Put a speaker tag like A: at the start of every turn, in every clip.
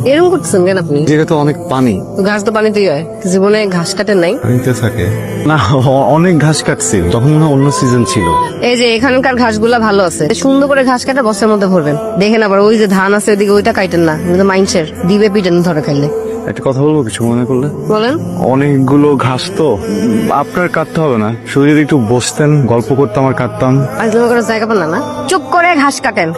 A: এরকম করতেছেন কেন আপনি?
B: যেটা তো অনেক পানি।
A: ঘাস তো পানিতেই হয়, জীবনে ঘাস কাটেন নাই?
B: পানিতে থাকে না, অনেক ঘাস কাটছি, তখন মনে হয় অন্য সিজন ছিল।
A: এই যে এখানকার ঘাসগুলা ভালো আছে, সুন্দর করে ঘাস কাটে বস্তার মধ্যে ভরবেন। দেখেন আবার ওই যে ধান আছে ওইদিকে, ওইটা কাটেন না, মাইন্সের দিবে পিটেন ধরে খাইলে।
B: একটা কথা বলবো, কিছু মনে করলে?
A: বলেন।
B: অনেকগুলো ঘাস তো আপনার কাটতে হবে না, শুধু যদি একটু বসতেন গল্প করতাম আর কাটতাম।
A: আজলাম করার জায়গা পান না? চুপ করে ঘাস কাটেন।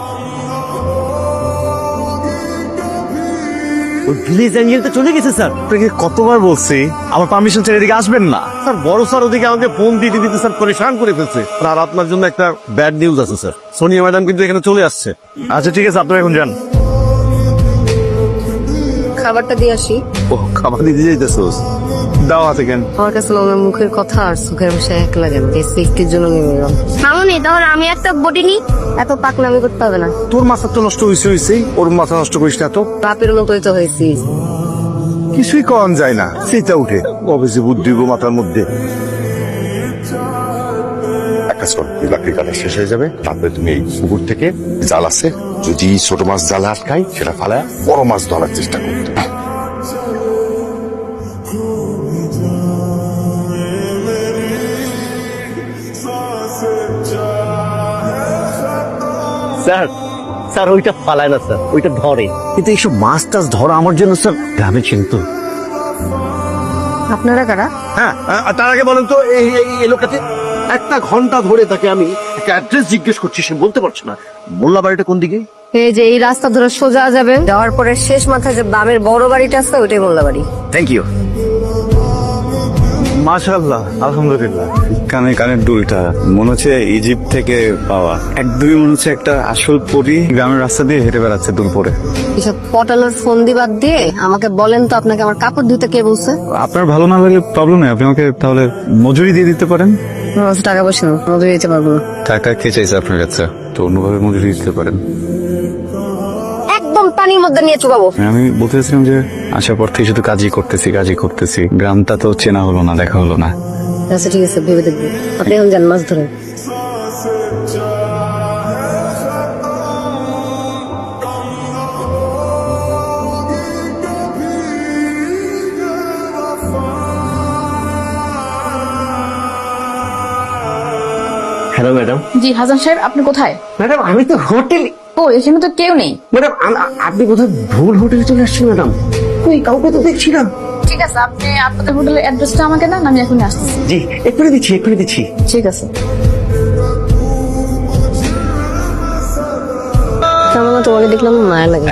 C: ভিলেজ অ্যাঙ্গেল তো চলে গেছে স্যার।
B: আপনাকে কতবার বলছি আমার পারমিশন ছেড়ে এদিকে আসবেন না।
C: স্যার বড় স্যার ওদিকে আমাকে ফোন দিতে দিতে স্যার পরেশান করে ফেলছে। আর আপনার জন্য একটা ব্যাড নিউজ আছে স্যার, সোনিয়া ম্যাডাম কিন্তু এখানে চলে আসছে।
B: আচ্ছা ঠিক আছে, আপনারা এখন যান।
A: খাবারটা দিয়ে আসি।
C: ও খাবার দিতে যাইতেছোস?
B: দাও হাতে কেন?
A: আমার কাছে না ওনার মুখের কথা আর চোখের ভাষা এক লাগে না, এই সেফটির জন্য নিয়ে নিলাম। মামুনি তাহলে আমি একটা বডি নি, এত পাকনামি করতে হবে না।
C: তোর মাথা তো নষ্ট হয়েছে, ওর মাথা নষ্ট করিস না তো।
A: বাপের মতোই তো হয়েছি।
C: কিছুই কম যায় না, সেটা উঠে অবশ্যই বুদ্ধি মাথার মধ্যে।
D: এক কাজ করো, লাকড়ি কাটা শেষ হয়ে যাবে, তারপরে তুমি এই পুকুর থেকে জাল আছে, যদি ছোট মাছ জালে আটকায় সেটা ফালায় বড় মাছ ধরার চেষ্টা করতে।
C: স্যার স্যার ওইটা পালায় না স্যার, ওইটা ধরে। কিন্তু এইসব মাছ টাছ ধরা আমার জন্য স্যার গ্রামে চিন্ত।
A: আপনারা কারা?
C: হ্যাঁ, তার আগে বলেন তো এই লোকটাকে একটা ঘন্টা ধরে তাকে আমি একটা অ্যাড্রেস জিজ্ঞেস করছি, সে বলতে পারছে না। মোল্লা বাড়িটা কোন দিকে?
A: এই যে এই রাস্তা ধরে সোজা যাবেন, যাওয়ার পরে শেষ মাথায় যে বামের বড় বাড়িটা আছে ওইটাই মোল্লা বাড়ি।
C: Thank you.
B: মাশাআল্লাহ, আলহামদুলিল্লাহ। কানে কানের দুলটা মনে হচ্ছে ইজিপ্ট থেকে পাওয়া, একদমই মনে হচ্ছে একটা আসল পরী গ্রামের রাস্তা দিয়ে হেঁটে বেড়াচ্ছে দুল পরে।
A: এসব পটানোর ফোন দিবাদ দিয়ে আমাকে বলেন তো, আপনাকে আমার কাপড় ধুতে কে বলছে?
B: আপনার ভালো না লাগলে প্রবলেম নেই, আপনি আমাকে তাহলে মজুরি দিয়ে দিতে পারেন।
A: আমার কাছে টাকা পয়সা না, মজুরি দিতে পারবো না।
B: টাকা কে চাইছে আপনার কাছে? তো অন্যভাবে মজুরি দিতে পারেন।
A: একদম পানির মধ্যে নিয়ে চুবাবো।
B: আমি বলতে চাচ্ছিলাম যে আসার পর থেকে শুধু কাজই করতেছি, গ্রামটা তো চেনা হলো না, দেখা হলো না।
A: আচ্ছা ঠিক আছে, ভেবে দেখবো। আপনি এখন যান মাছ ধরে।
C: Hello madam.
E: জি হাসান সাহেব, আপনি কোথায়?
C: ম্যাডাম আমি তো হোটেল।
E: ও এখানে তো কেউ নেই।
C: ম্যাডাম আপনি কোথায় ভুল হোটেলে চলে আসছেন ম্যাডাম, ওই কাউকে তো দেখছি না।
E: ঠিক আছে, আপনি আপনাদের হোটেলের অ্যাড্রেসটা আমাকে দেন, আমি এখনই আসতেছি।
C: জি এক্ষুনি দিচ্ছি।
E: ঠিক আছে।
A: কেমন তোমাকে দেখলাম মায়া লাগে।